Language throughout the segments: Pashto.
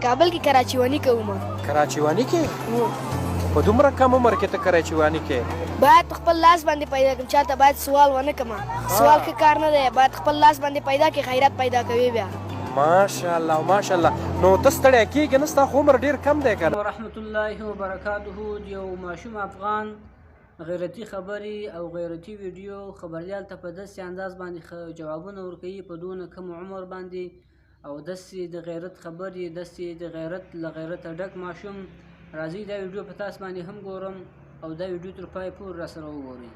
کابل کې کراچي وانی کوم. کراچي وانی کې په دومره کم عمر کې ته کراچي وانی کې باید خپل لاس باندې پیدا کړم، چاته باید سوال ونه کما. سوال ښه کار نه دی، باید خپل لاس باندې پیدا کې خیرات پیدا کوي بیا. ماشاءالله ماشاءالله. نو ته ستړی کېږې نه، ستا خو عمر ډېر کم دی که نه؟ ورحمت الله وبرکاته. یو ماشوم افغان غیرتي خبرې او غیرتي ویډیو خبریال ته په داسې انداز باندې جوابونه ورکوي په دونه کم عمر باندې، او داسې د غیرت خبرې، داسې د غیرت له غیرته ډک ماشوم. راځئ دا ویډیو په تاسو باندې هم ګورم او دا ویډیو تر پای پورې راسره وګورئ.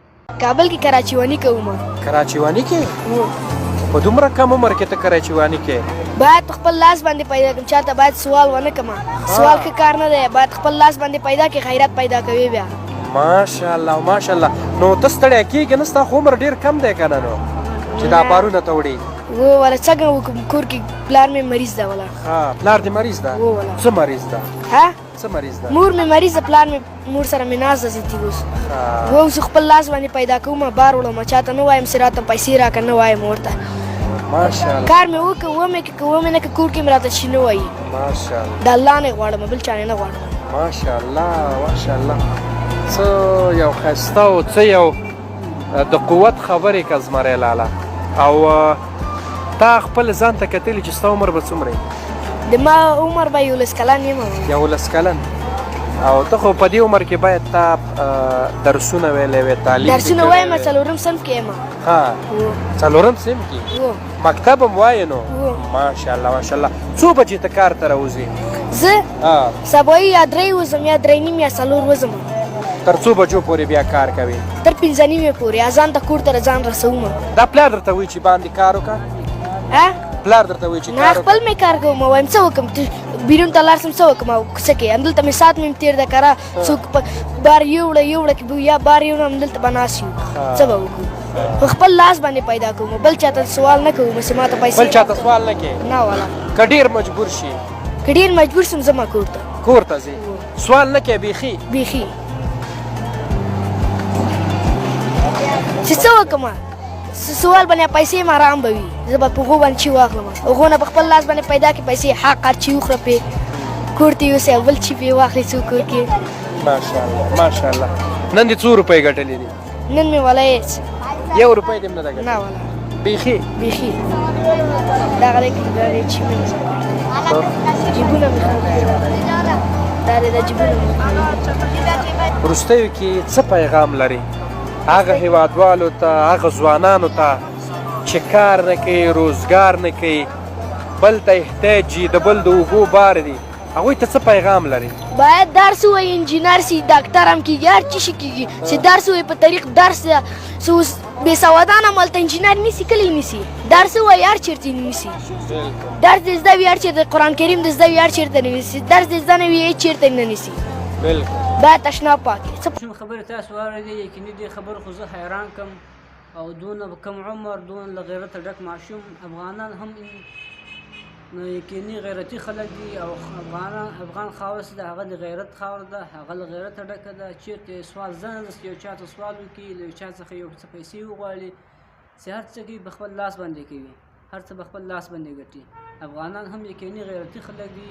کابل کې کراچي وانی کوم. کراچي وانی کې په دومره کم عمر کې ته کراچي وانی کې باید خپل لاس باندې پیدا کړم، چاته باید سوال ونه کما. سوال ښه کار نه دی، باید خپل لاس باندې پیدا کې خیرات پیدا کوي بیا. ماشاءالله ماشاءالله. نو ته ستړی کېږې نه، ستا خو عمر ډېر کم دی که نه نو چې دا بارونه ته وړي؟ وله څنګه وکړم، کور کې پلار مې مریض ده. وله پلار دې مریض ده؟ څه مریض ده؟ څه مریض ده؟ مور مې مریض ده، پلار مې مور سره مې ناز ده زیاتي. اوس خپل لاس باندې پیدا کوم، بار وړم، چاته نه وایم چې راته پیسې راکړه، نه وایم ورته. ماشاءالله. کار مې وکړ، ومې که ومې نه که کور کې مې راته شي نه وایي. ماشاءالله. د الله نه غواړم، بل چا نه غواړم. ماشاءالله ماشاءالله. څه یو ښایسته او څه یو د قوت خبرې که زمری لاله. او تا خپل ځان ته کتلي چې ستا عمر به څومره د ما عمر به 11 کلن یم. 11 کلن. او ته خو په دې عمر کې باید تا درسونه ویلی وې، تعلیم درسونه وایم، 4م صنف کې یم. 4م صنف کې مکتب هم وایې نو؟ ماشاءالله ماشاءالله. څو بجې ته کار ته راوځې؟ زه سبایي یا 3 وځم یا 3:30 یا 4 وځم. تر څو بجو پورې بیا کار کوې؟ تر 5:30 پورې اذان ته کور ته ځان رسوم. دا پلار درته وایي چې باندې کار وکړه؟ پلار درته وایي چې کار نه، خپل مې کار کوم. وایم څه وکړم، بیرون ته لاړ شم څه وکړم او څه کې همدلته مې ساعت مې تېر ده که څوک بار یوړه کې یا بار یوړه همدلته به ناست یو. څه به وکړو، په خپل لاس باندې پیدا کوم، بل چاته سوال نه کوم چې ما ته پیسې. بل چاته سوال نه کوې؟ نه والا. که ډېر مجبور شي؟ که ډېر مجبور شم ځم کور ته. کور ته ځې؟ سوال نه کوې بیخي؟ بیخي چې څه وکړم، سوال باندې پیسې م حرام به وي، زه به په هغو باندې چې واخلم، هغو نه په خپل لاس باندې پیدا کړي پیسې، حق هر چې وخوره پرې، کور ته یوسئ او بل چې پرې واخلي څوک کور کې. ماشاءالله ماشاءالله. نن دې څو روپۍ ګټلې دي؟ نن مې والا هېڅ 1 روپۍ دې هم نه ده ګټلې؟ نه والا بیخي بیخي. دغه دی چې جیبونه مې دا دی د جیبونه مې. وروستیو کې څه پیغام لري هغه هیوادوالو ته، هغه ځوانانو ته چې کار نه کوي، روزګار نه کوي، بل ته احتیاج دي، د بل د اوږو بار دي، هغوی ته څه پیغام لري؟ باید درس ووایي، انجینر سي، ډاکټر هم کېږي، هر څه شي کېږي چې درس ووایي په طریق درس. اوس بېسوادان هم هلته انجینر نیسي، کلی نیسي. درس ووایي هر چېرته نیسي. درس دې زده وي هر چېرته، قرآن کریم دې زده وي هر چېرته نه نیسي. درس دې زده نه وي هېڅ چېرته نه نیسي. باید تشناب پاکې. خبرې تاسو واورېدې، یقیني دې خبرو خو زه حیران کم. او دونه کم عمر، دونه له غیرته ډک ماشوم. افغانان هم نو یقیني غیرتي خلک دي، او افغان خاوره چې ده هغه د غیرت خاوره ده، هغه له غیرته ډکه ده. چېرته سوال زه نه ده چې یو چا ته سوال وکړي، له یو چا څخه یو څه پیسې وغواړي، چې هر څه کوي په خپل لاس باندې کوي، هر څه په خپل لاس باندې ګټي. افغانان هم یقیني غیرتي خلک دي.